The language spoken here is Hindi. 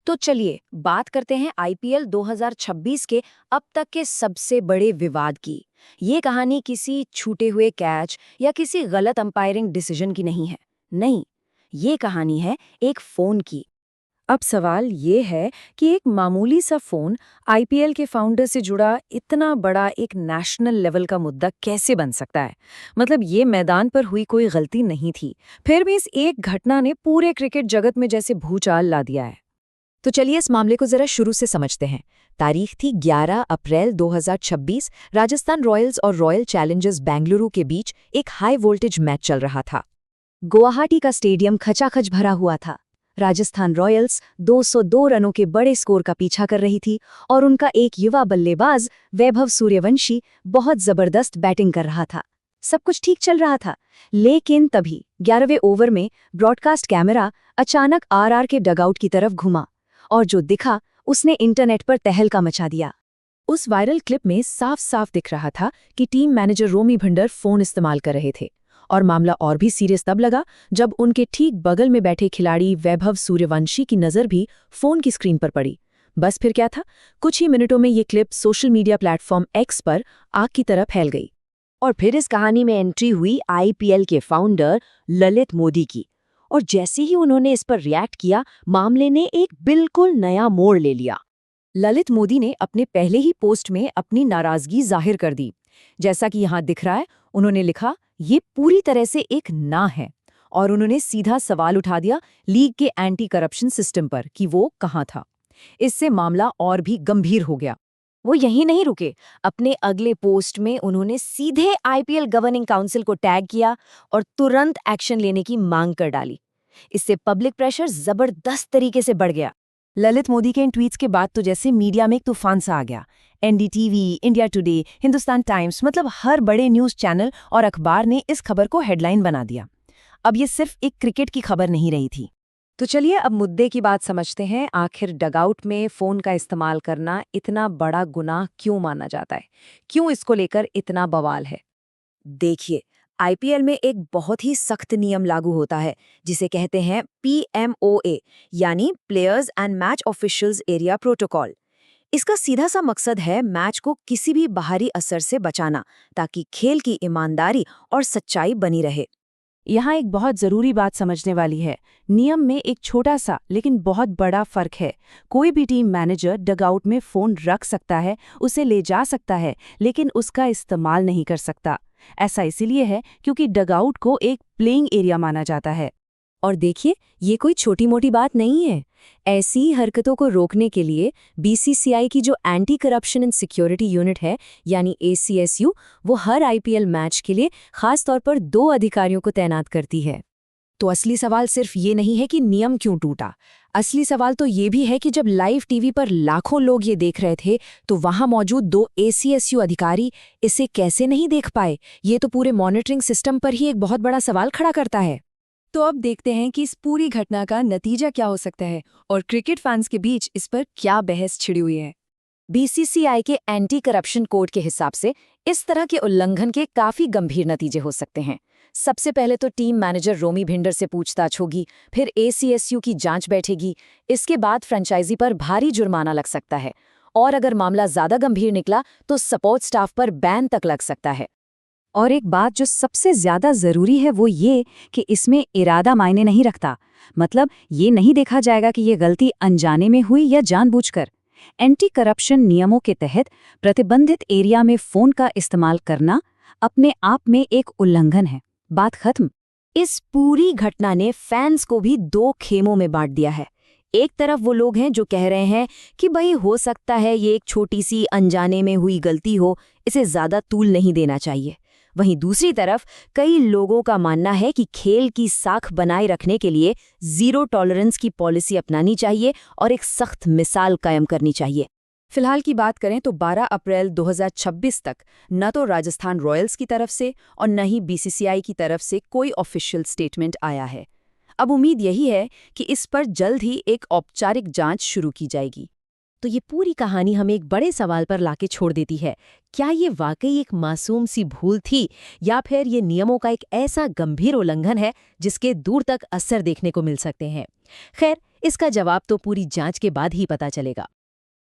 तो चलिए बात करते हैं आईपीएल 2026 के अब तक के सबसे बड़े विवाद की। ये कहानी किसी छूटे हुए कैच या किसी गलत अंपायरिंग डिसीजन की नहीं है। नहीं, ये कहानी है एक फोन की। अब सवाल ये है कि एक मामूली सा फोन आईपीएल के फाउंडर से जुड़ा इतना बड़ा एक नेशनल लेवल का मुद्दा कैसे बन सकता है। मतलब ये मैदान पर हुई कोई गलती नहीं थी, फिर भी इस एक घटना ने पूरे क्रिकेट जगत में जैसे भूचाल ला दिया है। तो चलिए इस मामले को जरा शुरू से समझते हैं। तारीख थी 11 अप्रैल 2026। राजस्थान रॉयल्स और रॉयल चैलेंजर्स बेंगलुरु के बीच एक हाई वोल्टेज मैच चल रहा था। गुवाहाटी का स्टेडियम खचाखच भरा हुआ था। राजस्थान रॉयल्स 202 रनों के बड़े स्कोर का पीछा कर रही थी और उनका एक युवा बल्लेबाज वैभव सूर्यवंशी बहुत जबरदस्त बैटिंग कर रहा था। सब कुछ ठीक चल रहा था, लेकिन तभी 11वें ओवर में ब्रॉडकास्ट कैमरा अचानक आरआर के डगआउट की तरफ घुमा और जो दिखा उसने इंटरनेट पर तहलका मचा दिया। उस वायरल क्लिप में साफ साफ दिख रहा था कि टीम मैनेजर रोमी भिंडर फोन इस्तेमाल कर रहे थे। और मामला और भी सीरियस तब लगा जब उनके ठीक बगल में बैठे खिलाड़ी वैभव सूर्यवंशी की नज़र भी फोन की स्क्रीन पर पड़ी। बस फिर क्या था, कुछ ही मिनटों में ये clip social media platform x पर आग की तरह फैल गई। और फिर इस कहानी में एंट्री हुई आईपीएल के फाउंडर ललित मोदी की। और जैसे ही उन्होंने इस पर रिएक्ट किया, मामले ने एक बिल्कुल नया मोड़ ले लिया। ललित मोदी ने अपने पहले ही पोस्ट में अपनी नाराजगी जाहिर कर दी। जैसा कि यहाँ दिख रहा है, उन्होंने लिखा, ये पूरी तरह से एक ना है। और उन्होंने सीधा सवाल उठा दिया लीग के एंटी करप्शन सिस्टम पर कि वो कहाँ था। इससे मामला और भी गंभीर हो गया। वो यहीं नहीं रुके, अपने अगले पोस्ट में उन्होंने सीधे आईपीएल गवर्निंग काउंसिल को टैग किया और तुरंत एक्शन लेने की मांग कर डाली। इससे पब्लिक प्रेशर जबरदस्त तरीके से बढ़ गया। ललित मोदी के इन ट्वीट्स के बाद तो जैसे मीडिया में एक तूफान सा आ गया। NDTV, India today, Hindustan times, मतलब हर बड़े न्यूज़ चैनल और अखबार ने इस खबर को हेडलाइन बना दिया। अब ये सिर्फ एक क्रिकेट की खबर नहीं रही थी। तो चलिए अब मुद्दे की बात समझते हैं। आखिर डगआउट में फ़ोन का इस्तेमाल करना इतना बड़ा गुनाह क्यों माना जाता है? क्यों इसको लेकर इतना बवाल है? देखिए, आईपीएल में एक बहुत ही सख्त नियम लागू होता है जिसे कहते हैं पीएमओए, यानी players and match officials area protocol. इसका सीधा सा मकसद है मैच को किसी भी बाहरी असर से बचाना, ताकि खेल की ईमानदारी और सच्चाई बनी रहे। यहाँ एक बहुत ज़रूरी बात समझने वाली है। नियम में एक छोटा सा लेकिन बहुत बड़ा फ़र्क है। कोई भी टीम मैनेजर डगआउट में फ़ोन रख सकता है, उसे ले जा सकता है, लेकिन उसका इस्तेमाल नहीं कर सकता। ऐसा इसीलिए है क्योंकि डगआउट को एक प्लेइंग एरिया माना जाता है। और देखिए, ये कोई छोटी मोटी बात नहीं है। ऐसी हरकतों को रोकने के लिए बीसीसीआई की जो anti corruption and security unit है, यानी एसीएसयू, वो हर आईपीएल मैच के लिए खास तौर पर 2 अधिकारियों को तैनात करती है। तो असली सवाल सिर्फ ये नहीं है कि नियम क्यों टूटा। असली सवाल तो ये भी है कि जब लाइव टीवी पर लाखों लोग ये देख रहे थे, तो वहां मौजूद 2 एसीएसयू अधिकारी इसे कैसे नहीं देख पाए। ये तो पूरे मॉनिटरिंग सिस्टम पर ही एक बहुत बड़ा सवाल खड़ा करता है। तो अब देखते हैं कि इस पूरी घटना का नतीजा क्या हो सकता है और क्रिकेट फैंस के बीच इस पर क्या बहस छिड़ी हुई है। बीसीसीआई के एंटी करप्शन कोड के हिसाब से इस तरह के उल्लंघन के काफी गंभीर नतीजे हो सकते हैं। सबसे पहले तो टीम मैनेजर रोमी भिंडर से पूछताछ होगी, फिर एसीएसयू की जांच बैठेगी। इसके बाद फ्रेंचाइजी पर भारी जुर्माना लग सकता है, और अगर मामला ज्यादा गंभीर निकला तो सपोर्ट स्टाफ पर बैन तक लग सकता है। और एक बात जो सबसे ज्यादा जरूरी है वो ये कि इसमें इरादा मायने नहीं रखता। मतलब ये नहीं देखा जाएगा कि ये गलती अनजाने में हुई या जानबूझकर। एंटी करप्शन नियमों के तहत प्रतिबंधित एरिया में फोन का इस्तेमाल करना अपने आप में एक उल्लंघन है। बात खत्म। इस पूरी घटना ने फैंस को भी 2 खेमों में बांट दिया है। एक तरफ वो लोग हैं जो कह रहे हैं कि भाई हो सकता है ये एक छोटी सी अनजाने में हुई गलती हो, इसे ज्यादा तूल नहीं देना चाहिए। वहीं दूसरी तरफ कई लोगों का मानना है कि खेल की साख बनाए रखने के लिए 0 टॉलरेंस की पॉलिसी अपनानी चाहिए और एक सख्त मिसाल कायम करनी चाहिए। फिलहाल की बात करें तो 12 अप्रैल 2026 तक न तो राजस्थान रॉयल्स की तरफ से और न ही बीसीसीआई की तरफ से कोई ऑफिशियल स्टेटमेंट आया है। अब उम्मीद यही है कि इस पर जल्द ही एक औपचारिक जांच शुरू की जाएगी। तो ये पूरी कहानी हमें एक बड़े सवाल पर लाके छोड़ देती है। क्या ये वाकई एक मासूम सी भूल थी, या फिर ये नियमों का एक ऐसा गंभीर उल्लंघन है जिसके दूर तक असर देखने को मिल सकते हैं? खैर, इसका जवाब तो पूरी जांच के बाद ही पता चलेगा।